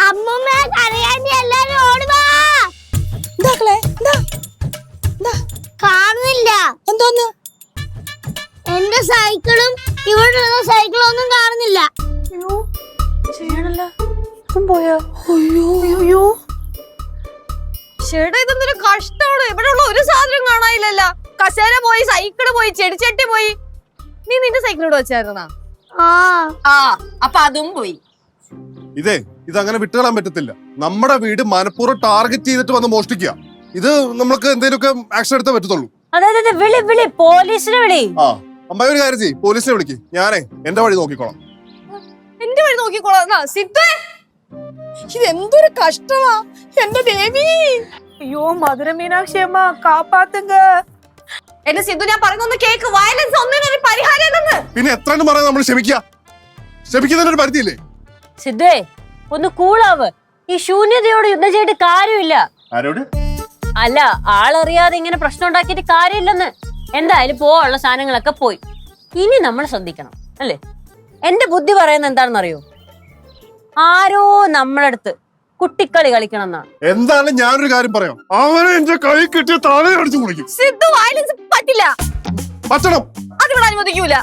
അമ്മൂമ്മ കരയാണ്ടി എല്ലാരും ഓടുവാ. കാണുന്നില്ല. എന്തോന്ന്? എന്റെ സൈക്കിളും ഇവിടെ സൈക്കിളും ഒന്നും കാണുന്നില്ല. പോയോ? അയ്യോ ചേട്ടാ, ഇതൊന്നൊരു കഷ്ടമാണ്. ഇവിടെയുള്ള ഒരു സാധനം കാണാനില്ലല്ലോ. കസേര പോയി, സൈക്കിള് പോയി, ചെടിച്ചട്ടി പോയി. നീ നിന്റെ സൈക്കിൾ ഇവിടെ വെച്ചായിരുന്നാ? അപ്പൊ അതും പോയി. ഇതങ്ങനെ വിട്ടുകളാൻ പറ്റത്തില്ല. നമ്മുടെ വീട് മനഃപൂർവ്വം ടാർഗറ്റ് ചെയ്തിട്ട് വന്ന് മോഷ്ടിക്കുക. ഇത് നമ്മൾക്ക് എന്തെങ്കിലുമൊക്കെ ആക്ഷൻ എടുത്തേ പറ്റത്തുള്ളൂ. അതെ, വിളി പോലീസിനെ വിളി. അമ്മായി ഒരു കാര്യം ചെയ്യ്, പോലീസിനെ വിളിക്ക്. ഞാനേ എന്റെ വഴി നോക്കിക്കോളാം. എന്റെ വഴി നോക്കിക്കോളാം. സിദ്ധേ, ഇതെന്തൊരു കഷ്ടമാ എന്റെ ദേവി. അയ്യോ മധുര മീനാക്ഷി അമ്മ കാപ്പാത്തുങ്ക. എന്റെ സിദ്ധു, ഞാൻ പറയുന്ന കേക്ക്. വയലൻസ് ഒന്നിനൊരു പരിഹാരം. പിന്നെ എത്ര പറയാൻ നമ്മൾ ക്ഷമിക്കുന്നതിനൊരു പരിധിയില്ലേ? സിദ്ധേ, ഒന്ന് കൂളാവ്. ഈ ശൂന്യതയോട് യുദ്ധം ചെയ്തിട്ട് കാര്യമില്ല. ആരോട്? അല്ല, ആളറിയാതെ ഇങ്ങനെ പ്രശ്നം ഉണ്ടാക്കിയിട്ട് കാര്യമില്ലെന്ന്. എന്തായാലും പോവാനുള്ള സാധനങ്ങളൊക്കെ പോയി. ഇനി നമ്മൾ ശ്രദ്ധിക്കണം, അല്ലേ? എന്റെ ബുദ്ധി പറയുന്നത് എന്താണെന്നറിയോ? ആരോ നമ്മളടുത്ത് കുട്ടിക്കളി കളിക്കണം എന്നാണ്. എന്താണ് ഞാനൊരു കാര്യം പറയാം. അവനെ എന്റെ കൈ കിട്ടിയ താഴെ അടിച്ചു കുളിക്കും. സിദ്ധു, വയലൻസ് പറ്റില്ല. പറ്റണം. അതിവിടെ അനുവദിക്കൂല.